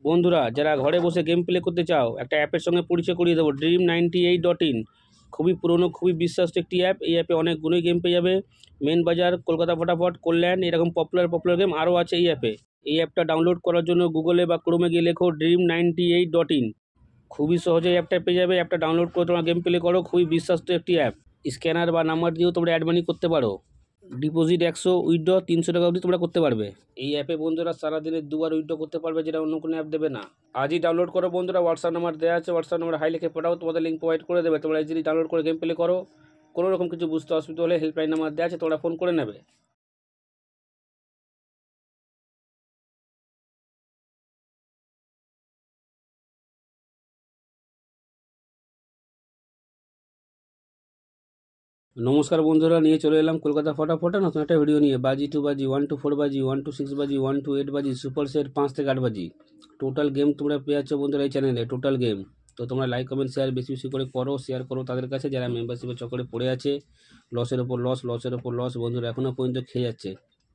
বন্ধুরা যারা ঘরে বসে গেম প্লে করতে চাও, একটা অ্যাপের সঙ্গে পরিচয় করিয়ে দেবো, Dream98.in। খুবই পুরনো, খুবই বিশ্বস্ত একটি অ্যাপ। এই অ্যাপে অনেকগুলোই গেম পেয়ে যাবে। মেন বাজার, কলকাতা ফটাফট, কল্যাণ, এরকম পপুলার গেম আরও আছে এই অ্যাপে। এই অ্যাপটা ডাউনলোড করার জন্য গুগলে বা ক্রোমে গিয়ে লেখো Dream98.in। খুবই সহজে এই অ্যাপটা পেয়ে যাবে। অ্যাপটা ডাউনলোড করে তোমরা গেম প্লে করো। খুবই বিশ্বস্ত একটি অ্যাপ। স্ক্যানার বা নাম্বার দিয়েও তোমরা অ্যাড মানি করতে পারো। ডিপোজিট 100, উইথড্র 300 টাকা অবধি তোমরা করতে পারবে। এই অ্যাপে বন্ধুরা সারাদিনে 2বার উইথড্র করতে পারবে, যেটা অন্য কোনো অ্যাপ দেবে না। আজই ডাউনলোড করো বন্ধুরা। হোয়াটসঅ্যাপ নাম্বার দেওয়া আছে, হোয়াটসঅ্যাপ নাম্বার হাই লিখে পাঠাও, তোমাদের লিঙ্ক প্রোভাইড করে দেবে। তোমরা ইজিলি ডাউনলোড করে গেম প্লে করো। কোনো রকম কিছু বুঝতে অসুবিধা হলে হেল্পলাইন নাম্বার দেওয়া আছে, তোমরা ফোন করে নেবে। নমস্কার বন্ধুরা, নিয়ে চলে এলাম কলকাতা ফটাফটে নতুন একটা ভিডিও নিয়ে। বাজি 2 বাজি, 1 to 4 বাজি, 1 to 6 বাজি, 1 to 8 বাজি, সুপার সেট 5 থেকে 8 বাজি। টোটাল গেম তোমরা পেয়ে যাচ্ছ বন্ধুরা এই চ্যানেলে, টোটাল গেম। তো তোমরা লাইক কমেন্ট শেয়ার বেশি বেশি করে করো, শেয়ার করো তাদের কাছে যারা মেম্বারশিপের চক্করে পড়ে আছে। লসের ওপর লস বন্ধুরা এখনও পর্যন্ত খেয়ে যাচ্ছে।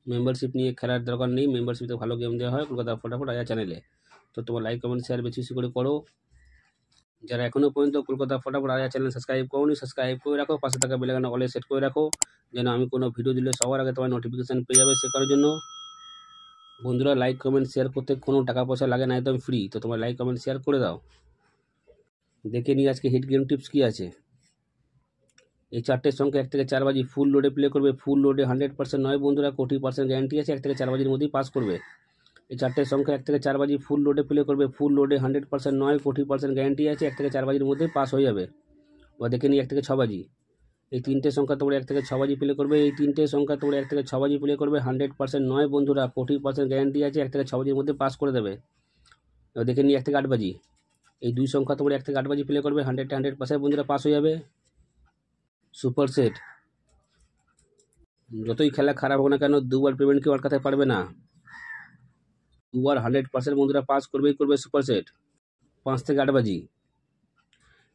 মেম্বারশিপ নিয়ে খেলার দরকার নেই, মেম্বারশিপে ভালো গেম দেওয়া হয় কলকাতা ফটাফট আয়া চ্যানেলে। তো তোমরা লাইক কমেন্ট শেয়ার বেশি বেশি করে করো। যারা এখনও পর্যন্ত কলকাতা ফটাফট আয়া চ্যানেল সাবস্ক্রাইব করোনি, সাবস্ক্রাইব করে রাখো। পাশে থাকা বেল আইকন অলে সেট করে রাখো, যেন আমি কোনো ভিডিও দিলে সবার আগে তোমার নোটিফিকেশান পেয়ে যাবে। সে কারোর জন্য বন্ধুরা লাইক কমেন্ট শেয়ার করতে কোনো টাকা পয়সা লাগে না, একদম ফ্রি। তো তোমরা লাইক কমেন্ট শেয়ার করে দাও। দেখে নিই আজকে হিট গেম টিপস কী আছে। এই 4টের সংখ্যা 1 থেকে 4 বাজি ফুল লোডে প্লে করবে। ফুল লোডে 100% নয় বন্ধুরা, 1,000,000% গ্যারান্টি আছে। 1 থেকে 4 বাজির মধ্যেই পাস করবে। এই 4টের সংখ্যা 1 থেকে 4 বাজি ফুল লোডে প্লে করবে। ফুল লোডে 100% নয়, 1,000,000% গ্যারান্টি আছে। 1 থেকে 4 বাজির মধ্যেই পাস হয়ে যাবে। বা দেখে নিই 1 থেকে 6 বাজি। এই 3টে সংখ্যা তোমরা 1 থেকে 6 বাজি প্লে করবে। এই 3টে সংখ্যা তোমরা 1 থেকে 6 বাজি প্লে করবে। 100% নয় বন্ধুরা, 40% গ্যারান্টি আছে। 1 থেকে 6 বাজির মধ্যে পাস করে দেবে। এবার দেখে নিই 1 থেকে 8 বাজি। এই 2 সংখ্যা তোমরা 1 থেকে 8 বাজি প্লে করবে। 100% বন্ধুরা পাস হয়ে যাবে। সুপার সেট, যতই খেলা খারাপ হোক না কেন, 2বার পেমেন্ট কেউ আটকাতে পারবে না। 2বার 100% বন্ধুরা পাস করবেই করবে সুপার সেট। 5 থেকে 8 বাজি।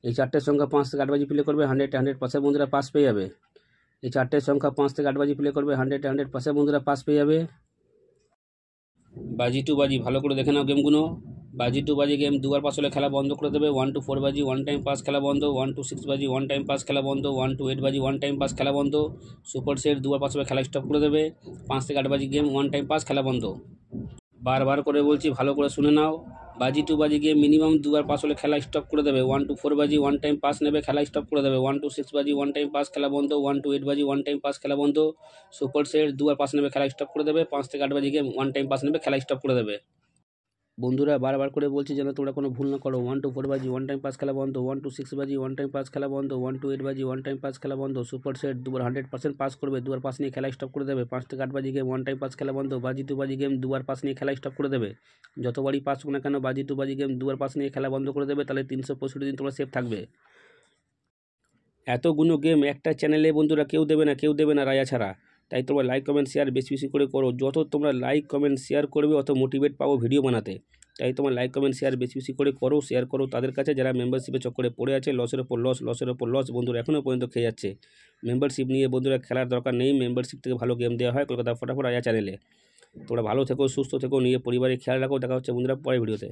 এই 4টের সংখ্যা 5 থেকে 8 বাজি প্লে করবে। 100% বন্ধুরা পাস পেয়ে যাবে। এই 4টের সংখ্যা 5 থেকে 8 বাজি প্লে করবে। 100% বন্ধুরা পাস পেয়ে যাবে। বাজি 2 বাজি, ভালো করে দেখে নাও গেমগুলো। বাজি 2 বাজি গেম 2বার পাস হলে খেলা বন্ধ করে দেবে। 1 to 4 বাজি 1 টাইম পাস খেলা বন্ধ। 1 to 6 বাজি 1 টাইম পাস খেলা বন্ধ। 1 to 8 বাজি 1 টাইম পাস খেলা বন্ধ। সুপার সেট 2বার পাস হলে খেলা স্টপ করে দেবে। 5 থেকে 8 বাজি গেম 1 টাইম পাস খেলা বন্ধ। বারবার করে বলছি, ভালো করে শুনে নাও। বাজি 2 বাজি গিয়ে মিনিমাম 2বার পাস হলে খেলা স্টপ করে দেবে। 1 to 4 বাজি 1 টাইম পাস নেবে, খেলা স্টপ করে দেবে। 1 to 6 বাজি 1 টাইম পাস খেলা বন্ধ। 1 to 8 বাজি 1 টাইম পাস খেলা বন্ধ। সুপার সেট 2বার পাস নেবে, খেলা স্টপ করে দেবে। 5 থেকে 8 বাজি গিয়ে 1 টাইম পাস নেবে, খেলা স্টপ করে দেবে। বন্ধুরা বারবার করে বলছি যেন তোমরা কোনো ভুল না করো। 1 to 4 বাজি 1 টাইম পাস খেলা বন্ধ। 1 to 6 বাজি 1 টাইম পাস খেলা বন্ধ। 1 to 8 বাজি 1 টাইম পাস খেলা বন্ধ। সুপার সেট 2বার 100% পাস করবে, 2বার পাস নিয়ে খেলা স্টপ করে দেবে। 5 থেকে 8 বাজি গেম 1 টাইম পাস খেলা বন্ধ। বাজি 2 বাজি গেম 2বার পাস নিয়ে খেলা স্টপ করে দেবে। যতবারই পাস হোক না কেন, বাজি 2 বাজি গেম 2বার পাস নিয়ে খেলা বন্ধ করে দেবে। তাহলে 365 দিন তোমরা সেফ থাকবে। এতগুলো গেম একটা চ্যানেলে বন্ধুরা কেউ দেবে না রায়া ছাড়া। তাই তোমরা লাইক কমেন্ট শেয়ার বেশি বেশি করে করো। যত তোমরা লাইক কমেন্ট শেয়ার করবে, অত মোটিভেট পাবো ভিডিও বানাতে। তাই তোমার লাইক কমেন্ট শেয়ার বেশি বেশি করে করো, শেয়ার করো তাদের কাছে যারা মেম্বারশিপের চক্করে পড়ে আছে। লসের ওপর লস বন্ধুরা এখনও পর্যন্ত খেয়ে যাচ্ছে। মেম্বারশিপ নিয়ে বন্ধুরা খেলার দরকার নেই, মেম্বারশিপ থেকে ভালো গেম দেওয়া হয় কলকাতা ফটাফট আয়া চ্যানেলে। তোমরা ভালো থেকো, সুস্থ থেকো, নিয়ে পরিবারের খেয়াল রাখো। দেখা হচ্ছে বন্ধুরা পরের ভিডিওতে।